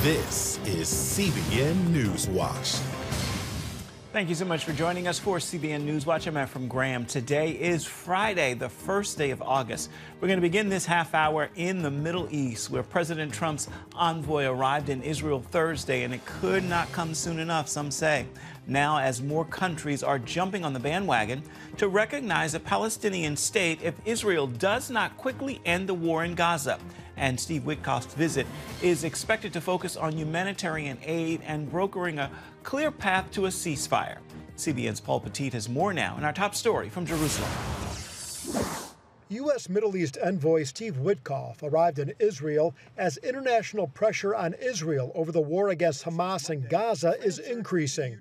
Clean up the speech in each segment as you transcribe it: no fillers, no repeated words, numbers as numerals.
This is CBN NewsWatch. Thank you so much for joining us for CBN NewsWatch. I'm Ephraim Graham. Today is Friday, the first day of August. We're going to begin this half hour in the Middle East, where President Trump's envoy arrived in Israel Thursday, and it could not come soon enough, some say. Now, as more countries are jumping on the bandwagon to recognize a Palestinian state if Israel does not quickly end the war in Gaza. And Steve Witkoff's visit is expected to focus on humanitarian aid and brokering a clear path to a ceasefire. CBN's Paul Petit has more now in our top story from Jerusalem. U.S. Middle East Envoy Steve Witkoff arrived in Israel as international pressure on Israel over the war against Hamas in Gaza is increasing.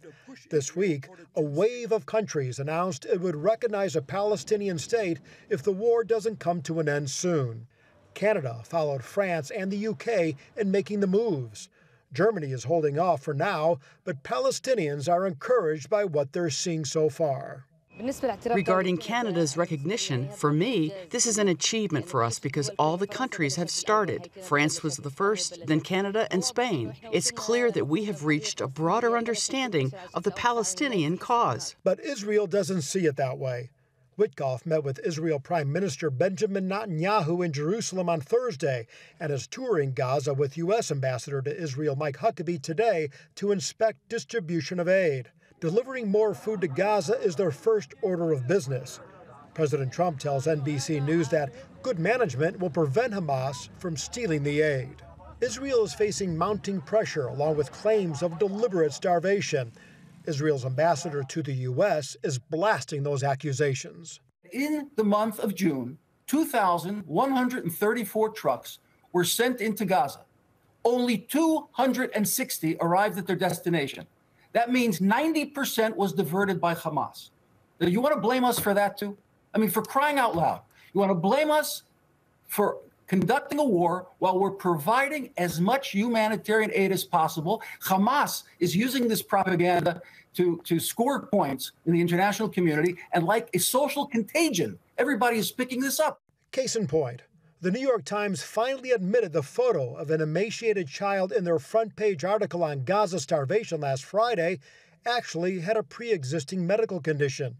This week, a wave of countries announced it would recognize a Palestinian state if the war doesn't come to an end soon. Canada followed France and the UK in making the moves. Germany is holding off for now, but Palestinians are encouraged by what they're seeing so far. Regarding Canada's recognition, for me, this is an achievement for us because all the countries have started. France was the first, then Canada and Spain. It's clear that we have reached a broader understanding of the Palestinian cause. But Israel doesn't see it that way. Witkoff met with Israel Prime Minister Benjamin Netanyahu in Jerusalem on Thursday and is touring Gaza with U.S. Ambassador to Israel Mike Huckabee today to inspect distribution of aid. Delivering more food to Gaza is their first order of business. President Trump tells NBC News that good management will prevent Hamas from stealing the aid. Israel is facing mounting pressure along with claims of deliberate starvation. Israel's ambassador to the U.S. is blasting those accusations. In the month of June, 2,134 trucks were sent into Gaza. Only 260 arrived at their destination. That means 90% was diverted by Hamas. Now, you want to blame us for that too? I mean, for crying out loud, you want to blame us for conducting a war while we're providing as much humanitarian aid as possible. Hamas is using this propaganda to score points in the international community, and like a social contagion, everybody is picking this up. Case in point, the New York Times finally admitted the photo of an emaciated child in their front page article on Gaza starvation last Friday actually had a pre-existing medical condition.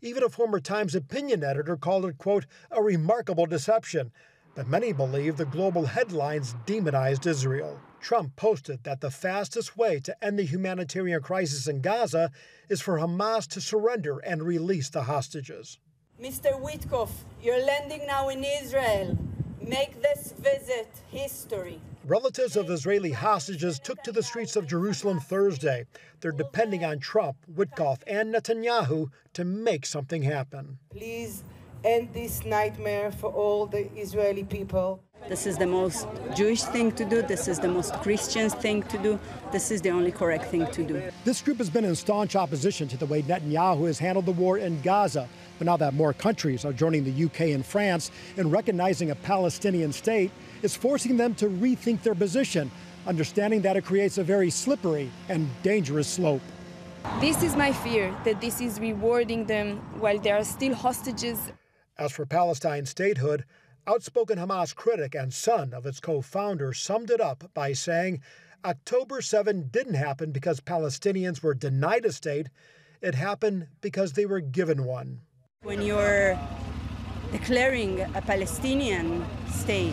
Even a former Times opinion editor called it, quote, a remarkable deception. But many believe the global headlines demonized Israel. Trump posted that the fastest way to end the humanitarian crisis in Gaza is for Hamas to surrender and release the hostages. Mr. Witkoff, you're landing now in Israel. Make this visit history. Relatives of Israeli hostages took to the streets of Jerusalem Thursday. They're depending on Trump, Witkoff, and Netanyahu to make something happen. Please end this nightmare for all the Israeli people. This is the most Jewish thing to do. This is the most Christian thing to do. This is the only correct thing to do. This group has been in staunch opposition to the way Netanyahu has handled the war in Gaza. But now that more countries are joining the UK and France in recognizing a Palestinian state, it's forcing them to rethink their position, understanding that it creates a very slippery and dangerous slope. This is my fear, that this is rewarding them while they are still hostages. As for Palestine statehood, outspoken Hamas critic and son of its co-founder summed it up by saying, October 7 didn't happen because Palestinians were denied a state. It happened because they were given one. When you're declaring a Palestinian state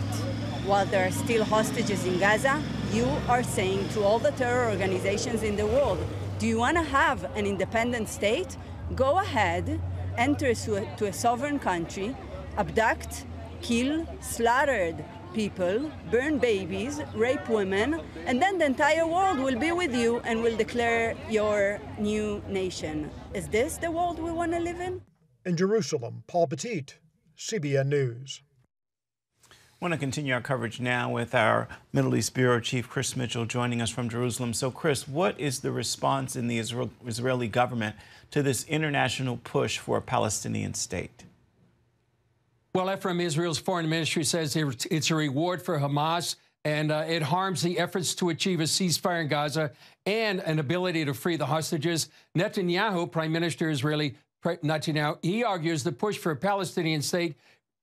while there are still hostages in Gaza, you are saying to all the terror organizations in the world, do you want to have an independent state? Go ahead, enter to a sovereign country, abduct, kill, slaughtered people, burn babies, rape women, and then the entire world will be with you and will declare your new nation. Is this the world we want to live in? In Jerusalem, Paul Petit, CBN News. I want to continue our coverage now with our Middle East Bureau Chief Chris Mitchell joining us from Jerusalem. So, Chris, what is the response in the Israeli government to this international push for a Palestinian state? Well, Ephraim, Israel's foreign ministry says it's a reward for Hamas, and it harms the efforts to achieve a ceasefire in Gaza and an ability to free the hostages. Netanyahu, Prime Minister Israeli Netanyahu, he argues the push for a Palestinian state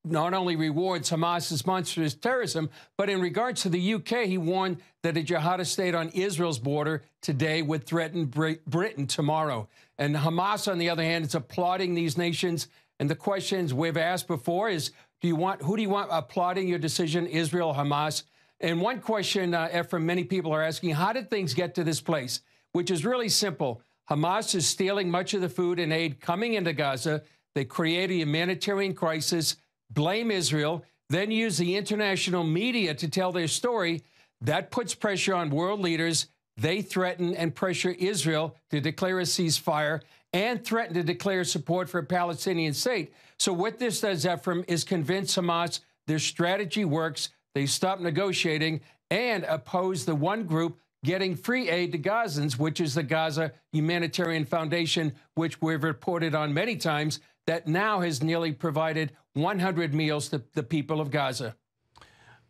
not only rewards Hamas's monstrous terrorism, but in regards to the UK, he warned that a jihadist state on Israel's border today would threaten Britain tomorrow. And Hamas, on the other hand, is applauding these nations. And the questions we've asked before is, who do you want applauding your decision, Israel, Hamas? And one question, Ephraim, many people are asking, how did things get to this place? Which is really simple. Hamas is stealing much of the food and aid coming into Gaza. They create a humanitarian crisis, blame Israel, then use the international media to tell their story. That puts pressure on world leaders. They threaten and pressure Israel to declare a ceasefire and threaten to declare support for a Palestinian state. So what this does, Ephraim, is convince Hamas their strategy works. They stop negotiating and oppose the one group getting free aid to Gazans, which is the Gaza Humanitarian Foundation, which we've reported on many times, that now has nearly provided 100 meals to the people of Gaza.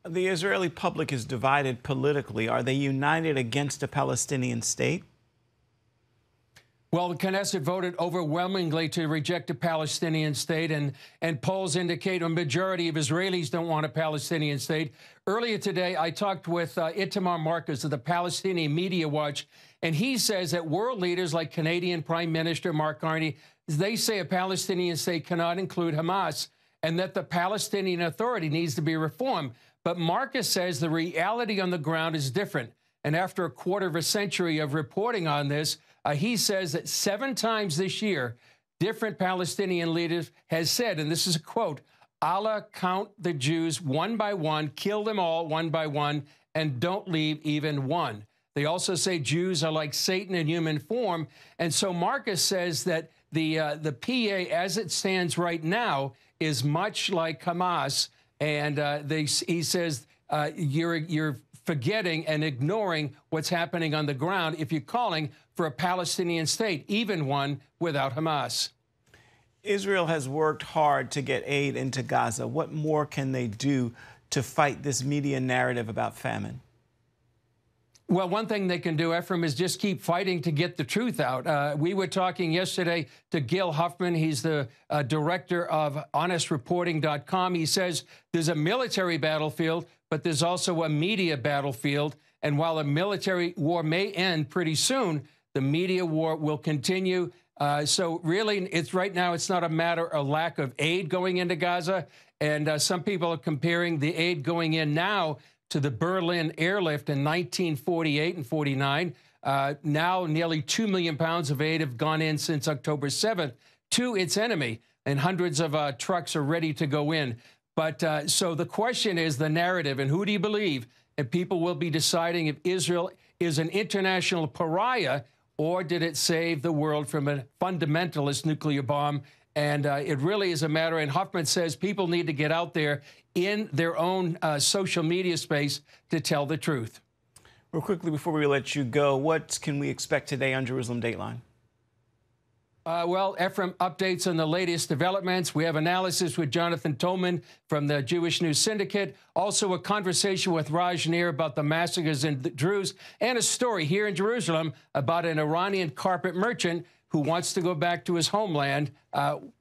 The Israeli public is divided politically. Are they united against a Palestinian state? Well, the Knesset voted overwhelmingly to reject a Palestinian state, and polls indicate a majority of Israelis don't want a Palestinian state. Earlier today, I talked with Itamar Marcus of the Palestinian Media Watch, and he says that world leaders like Canadian Prime Minister Mark Carney, they say a Palestinian state cannot include Hamas and that the Palestinian Authority needs to be reformed. But Marcus says the reality on the ground is different. And after a quarter of a century of reporting on this, he says that 7 times this year, different Palestinian leaders has said, and this is a quote, Allah count the Jews one by one, kill them all one by one, and don't leave even one. They also say Jews are like Satan in human form. And so Marcus says that the PA, as it stands right now, is much like Hamas. And he says you're forgetting and ignoring what's happening on the ground if you're calling for a Palestinian state, even one without Hamas. Israel has worked hard to get aid into Gaza. What more can they do to fight this media narrative about famine? Well, one thing they can do, Ephraim, is just keep fighting to get the truth out. We were talking yesterday to Gil Huffman. He's the director of HonestReporting.com. He says there's a military battlefield, but there's also a media battlefield. And while a military war may end pretty soon, the media war will continue. So really, right now, it's not a matter of lack of aid going into Gaza. And some people are comparing the aid going in now to the Berlin airlift in 1948 and 49. Now nearly 2 million pounds of aid have gone in since October 7th to its enemy, and hundreds of trucks are ready to go in. But so the question is the narrative, and who do you believe? And people will be deciding if Israel is an international pariah or did it save the world from a fundamentalist nuclear bomb. And it really is a matter, and Huffman says people need to get out there in their own social media space to tell the truth. Real quickly, before we let you go, what can we expect today on Jerusalem Dateline? Well, Ephraim, updates on the latest developments. We have analysis with Jonathan Tolman from the Jewish News Syndicate. Also a conversation with Raj Nir about the massacres in Druze, and a story here in Jerusalem about an Iranian carpet merchant who wants to go back to his homeland.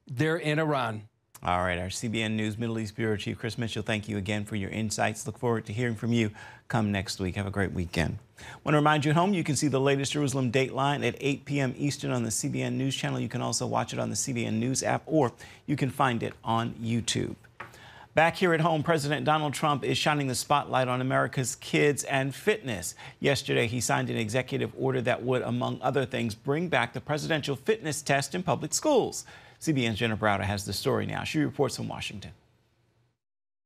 They're in Iran. All right, our CBN News Middle East Bureau Chief Chris Mitchell, thank you again for your insights. Look forward to hearing from you come next week. Have a great weekend. I want to remind you at home, you can see the latest Jerusalem Dateline at 8 p.m. Eastern on the CBN News Channel. You can also watch it on the CBN News app, or you can find it on YouTube. Back here at home, President Donald Trump is shining the spotlight on America's kids and fitness. Yesterday, he signed an executive order that would, among other things, bring back the presidential fitness test in public schools. CBN's Jenna Browder has the story now. She reports from Washington.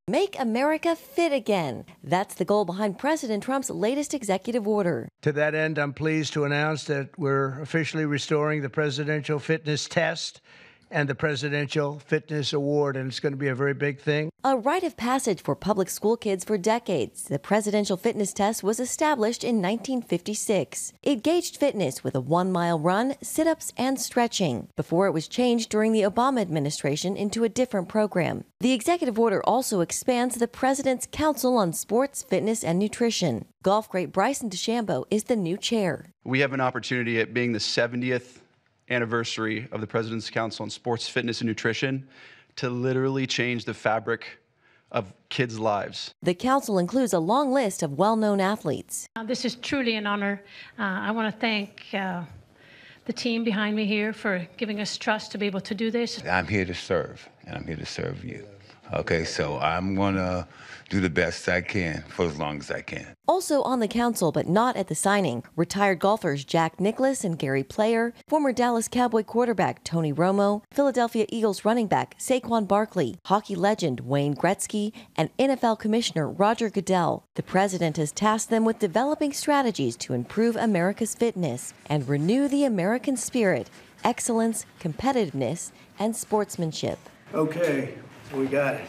Make America fit again. That's the goal behind President Trump's latest executive order. To that end, I'm pleased to announce that we're officially restoring the presidential fitness test and the Presidential Fitness Award, and it's going to be a very big thing. A rite of passage for public school kids for decades, the Presidential Fitness Test was established in 1956. It gauged fitness with a 1-mile run, sit-ups, and stretching, before it was changed during the Obama administration into a different program. The executive order also expands the President's Council on Sports, Fitness, and Nutrition. Golf great Bryson DeChambeau is the new chair. We have an opportunity at being the 70th anniversary of the President's Council on Sports, Fitness, and Nutrition to literally change the fabric of kids' lives. The council includes a long list of well-known athletes. This is truly an honor. I want to thank the team behind me here for giving us trust to be able to do this. I'm here to serve, and I'm here to serve you. Okay, so I'm going to do the best I can for as long as I can. Also on the council, but not at the signing, retired golfers Jack Nicklaus and Gary Player, former Dallas Cowboy quarterback Tony Romo, Philadelphia Eagles running back Saquon Barkley, hockey legend Wayne Gretzky, and NFL Commissioner Roger Goodell. The president has tasked them with developing strategies to improve America's fitness and renew the American spirit, excellence, competitiveness, and sportsmanship. Okay, we got it.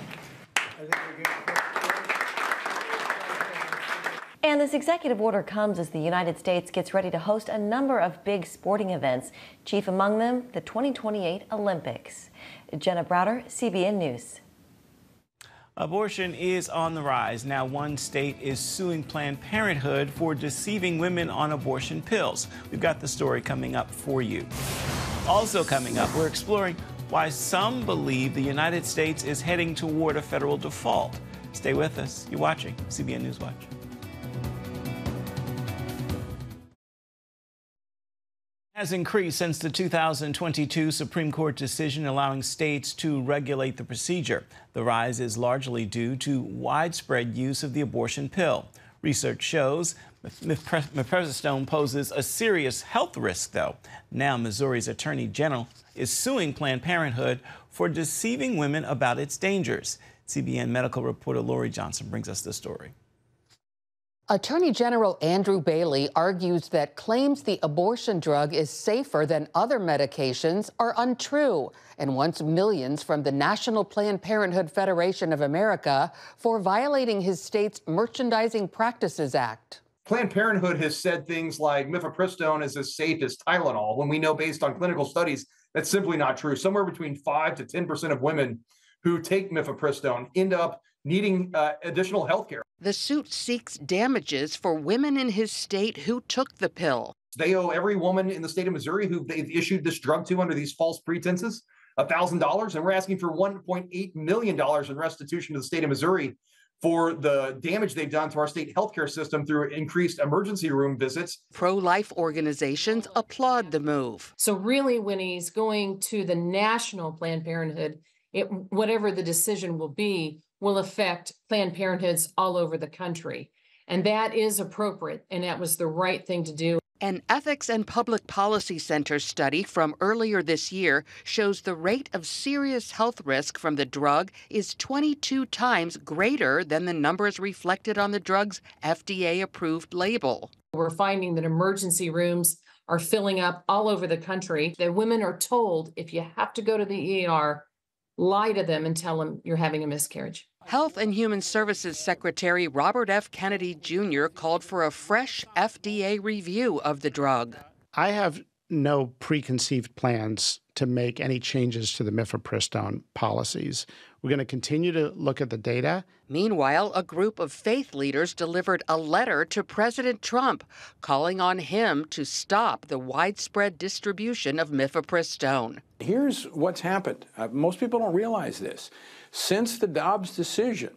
And this executive order comes as the United States gets ready to host a number of big sporting events, chief among them the 2028 Olympics. Jenna Browder, CBN News. Abortion is on the rise. Now one state is suing Planned Parenthood for deceiving women on abortion pills. We've got the story coming up for you. Also coming up, we're exploring why some believe the United States is heading toward a federal default. Stay with us. You're watching CBN NewsWatch. Has increased since the 2022 Supreme Court decision allowing states to regulate the procedure. The rise is largely due to widespread use of the abortion pill. Research shows mifepristone poses a serious health risk, though. Now Missouri's Attorney General is suing Planned Parenthood for deceiving women about its dangers. CBN medical reporter Lori Johnson brings us the story. Attorney General Andrew Bailey argues that claims the abortion drug is safer than other medications are untrue and wants millions from the National Planned Parenthood Federation of America for violating his state's Merchandising Practices Act. Planned Parenthood has said things like mifepristone is as safe as Tylenol, when we know based on clinical studies that's simply not true. Somewhere between 5 to 10% of women who take mifepristone end up needing additional health care. The suit seeks damages for women in his state who took the pill. They owe every woman in the state of Missouri who they've issued this drug to under these false pretenses $1,000, and we're asking for $1.8 million in restitution to the state of Missouri for the damage they've done to our state healthcare system through increased emergency room visits. Pro-life organizations applaud the move. So really, when he's going to the national Planned Parenthood, whatever the decision will affect Planned Parenthoods all over the country. And that is appropriate, and that was the right thing to do. An Ethics and Public Policy Center study from earlier this year shows the rate of serious health risk from the drug is 22 times greater than the numbers reflected on the drug's FDA-approved label. We're finding that emergency rooms are filling up all over the country. The women are told, if you have to go to the ER, lie to them and tell them you're having a miscarriage. Health and Human Services Secretary Robert F. Kennedy Jr. called for a fresh FDA review of the drug. I have no preconceived plans to make any changes to the mifepristone policies. We're going to continue to look at the data. Meanwhile, a group of faith leaders delivered a letter to President Trump calling on him to stop the widespread distribution of mifepristone. Here's what's happened. Most people don't realize this. Since the Dobbs decision,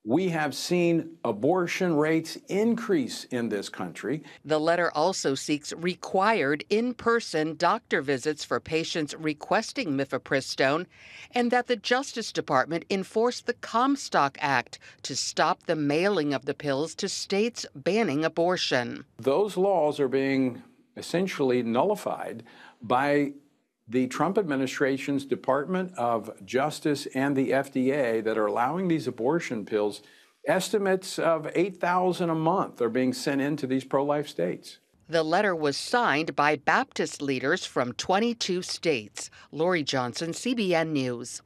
we have seen abortion rates increase in this country. The letter also seeks required in-person doctor visits for patients requesting mifepristone, and that the Justice Department enforce the Comstock Act to stop the mailing of the pills to states banning abortion. Those laws are being essentially nullified by the Trump administration's Department of Justice and the FDA that are allowing these abortion pills. Estimates of 8,000 a month are being sent into these pro-life states. The letter was signed by Baptist leaders from 22 states. Lori Johnson, CBN News.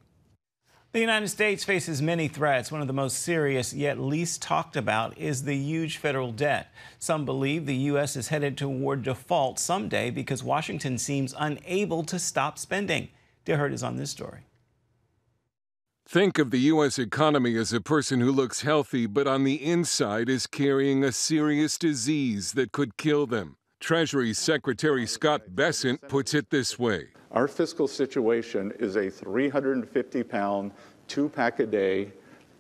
The United States faces many threats. One of the most serious yet least talked about is the huge federal debt. Some believe the U.S. is headed toward default someday because Washington seems unable to stop spending. Dear Hurt is on this story. Think of the U.S. economy as a person who looks healthy, but on the inside is carrying a serious disease that could kill them. Treasury Secretary Scott Bessent puts it this way. Our fiscal situation is a 350-pound, 2-pack-a-day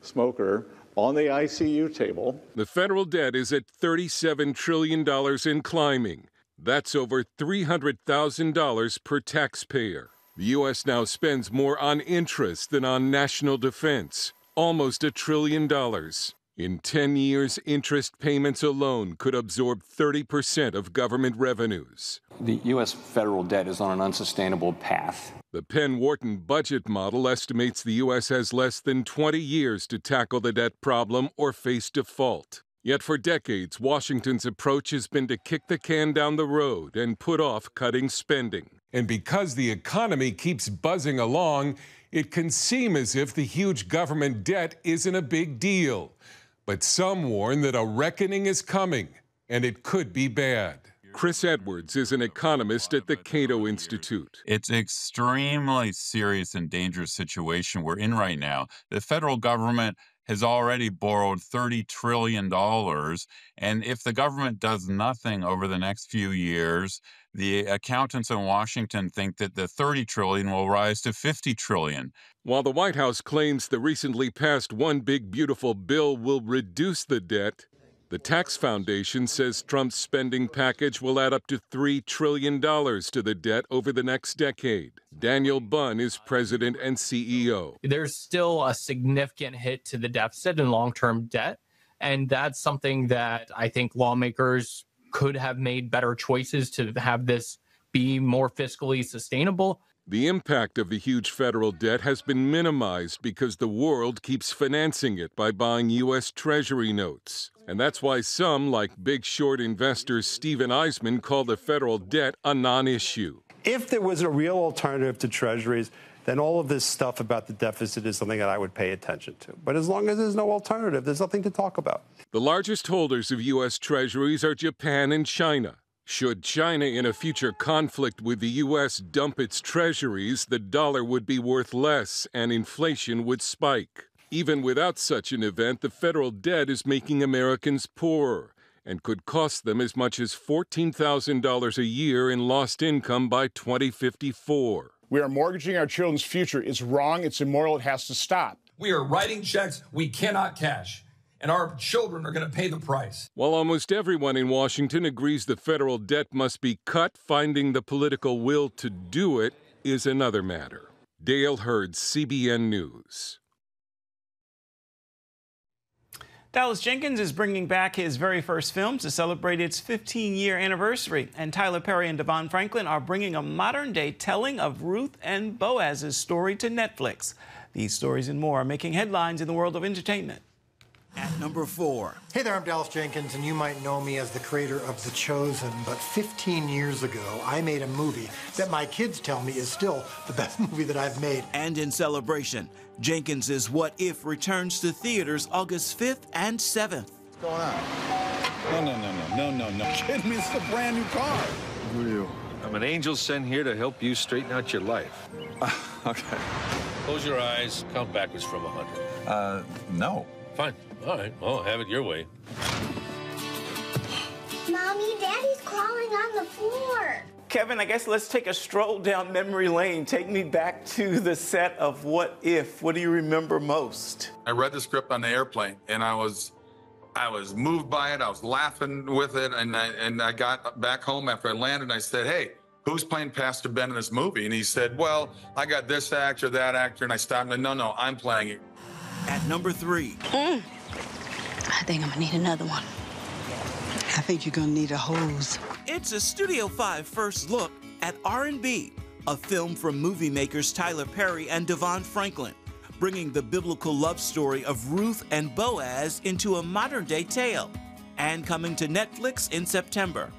smoker on the ICU table. The federal debt is at $37 trillion and climbing. That's over $300,000 per taxpayer. The U.S. now spends more on interest than on national defense, almost $1 trillion. In 10 years, interest payments alone could absorb 30% of government revenues. The U.S. federal debt is on an unsustainable path. The Penn-Wharton budget model estimates the U.S. has less than 20 years to tackle the debt problem or face default. Yet for decades, Washington's approach has been to kick the can down the road and put off cutting spending. And because the economy keeps buzzing along, it can seem as if the huge government debt isn't a big deal. But some warn that a reckoning is coming, and it could be bad. Chris Edwards is an economist at the Cato Institute. It's an extremely serious and dangerous situation we're in right now. The federal government has already borrowed $30 trillion, and if the government does nothing over the next few years, the accountants in Washington think that the $30 trillion will rise to $50 trillion. While the White House claims the recently passed One Big Beautiful Bill will reduce the debt, the Tax Foundation says Trump's spending package will add up to $3 trillion to the debt over the next decade. Daniel Bunn is president and CEO. There's still a significant hit to the deficit and long-term debt, and that's something that I think lawmakers could have made better choices to have this be more fiscally sustainable. The impact of the huge federal debt has been minimized because the world keeps financing it by buying U.S. Treasury notes. And that's why some, like Big Short investor Steven Eisman, call the federal debt a non-issue. If there was a real alternative to Treasuries, then all of this stuff about the deficit is something that I would pay attention to. But as long as there's no alternative, there's nothing to talk about. The largest holders of U.S. Treasuries are Japan and China. Should China, in a future conflict with the U.S., dump its treasuries, the dollar would be worth less and inflation would spike. Even without such an event, the federal debt is making Americans poorer and could cost them as much as $14,000 a year in lost income by 2054. We are mortgaging our children's future. It's wrong. It's immoral. It has to stop. We are writing checks we cannot cash, and our children are going to pay the price. While almost everyone in Washington agrees the federal debt must be cut, finding the political will to do it is another matter. Dale Hurd, CBN News. Dallas Jenkins is bringing back his very first film to celebrate its 15-year anniversary. And Tyler Perry and Devon Franklin are bringing a modern-day telling of Ruth and Boaz's story to Netflix. These stories and more are making headlines in the world of entertainment. At number 4. Hey there, I'm Dallas Jenkins, and you might know me as the creator of The Chosen, but 15 years ago, I made a movie that my kids tell me is still the best movie that I've made. And in celebration, Jenkins' What If returns to theaters August 5th and 7th. What's going on? No. Kidding me, it's a brand new car. Who are you? I'm an angel sent here to help you straighten out your life. Okay. Close your eyes, count backwards from 100. No. Fine. All right, well, have it your way. Mommy, Daddy's crawling on the floor. Kevin, I guess let's take a stroll down memory lane. Take me back to the set of What If. What do you remember most? I read the script on the airplane, and I was moved by it. I was laughing with it, and I got back home after I landed, and I said, hey, who's playing Pastor Ben in this movie? And he said, well, I got this actor, that actor, and I stopped and no, I'm playing it. At number 3. I think I'm gonna need another one. I think you're gonna need a hose. It's a Studio 5 first look at R&B, a film from movie makers Tyler Perry and Devon Franklin, bringing the biblical love story of Ruth and Boaz into a modern-day tale, and coming to Netflix in September.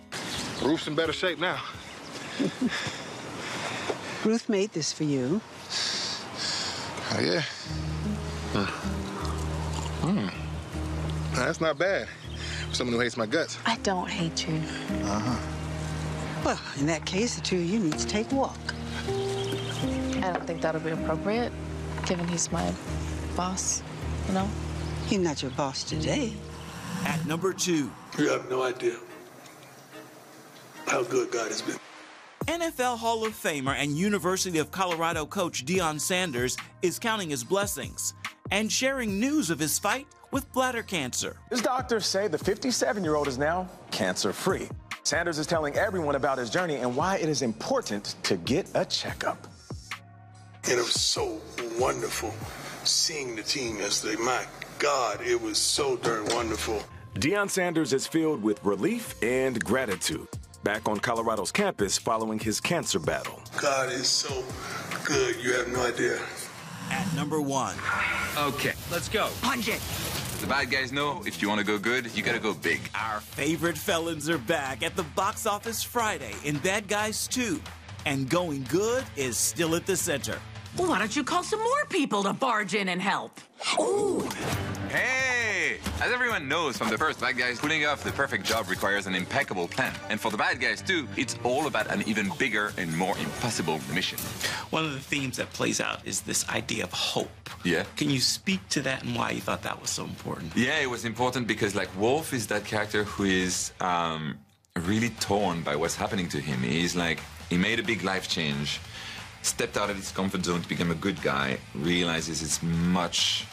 Ruth's in better shape now. Ruth made this for you. Oh, yeah? That's not bad. For someone who hates my guts. I don't hate you. Well, in that case, the two of you need to take a walk. I don't think that'll be appropriate, given he's my boss, you know? He's not your boss today. At number 2. You have no idea how good God has been. NFL Hall of Famer and University of Colorado coach Deion Sanders is counting his blessings and sharing news of his fight with bladder cancer. His doctors say the 57-year-old is now cancer-free. Sanders is telling everyone about his journey and why it is important to get a checkup. And it was so wonderful seeing the team yesterday. My God, it was so darn wonderful. Deion Sanders is filled with relief and gratitude. Back on Colorado's campus following his cancer battle. God is so good, you have no idea. At number 1. Okay, let's go. Punch it. The bad guys know if you want to go good, you got to go big. Our favorite felons are back at the box office Friday in Bad Guys 2. And going good is still at the center. Well, why don't you call some more people to barge in and help? Ooh. Hey! As everyone knows from the first Bad Guys, pulling off the perfect job requires an impeccable plan. And for the Bad Guys too, it's all about an even bigger and more impossible mission. One of the themes that plays out is this idea of hope. Yeah. Can you speak to that and why you thought that was so important? Yeah, it was important because, like, Wolf is that character who is really torn by what's happening to him. He's like, he made a big life change, stepped out of his comfort zone to become a good guy, realizes it's much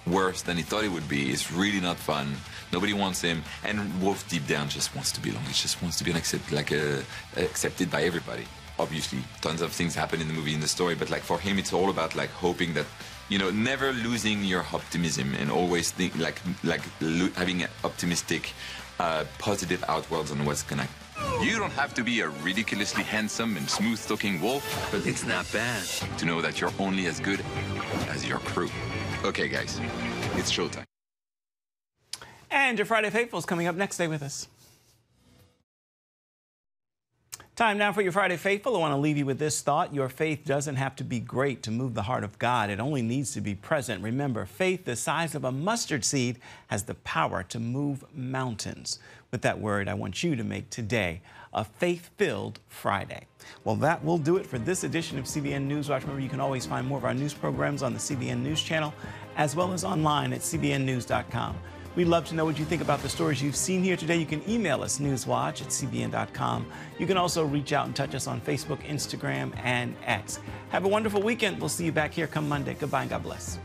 worse than he thought it would be. It's really not fun. Nobody wants him. And Wolf deep down just wants to belong. He just wants to be accepted by everybody. Obviously, tons of things happen in the movie, in the story, but like for him, it's all about like hoping that, you know, never losing your optimism and always think having an optimistic, positive outwards on what's gonna. You don't have to be a ridiculously handsome and smooth-talking wolf, but it's not bad to know that you're only as good as your crew. Okay, guys, it's showtime. And your Friday Faithful is coming up next. Stay with us. Time now for your Friday Faithful. I want to leave you with this thought. Your faith doesn't have to be great to move the heart of God. It only needs to be present. Remember, faith the size of a mustard seed has the power to move mountains. With that word, I want you to make today a faith-filled Friday. Well, that will do it for this edition of CBN NewsWatch. Remember, you can always find more of our news programs on the CBN News Channel, as well as online at cbnnews.com. We'd love to know what you think about the stories you've seen here today. You can email us, newswatch@cbn.com. You can also reach out and touch us on Facebook, Instagram, and X. Have a wonderful weekend. We'll see you back here come Monday. Goodbye and God bless.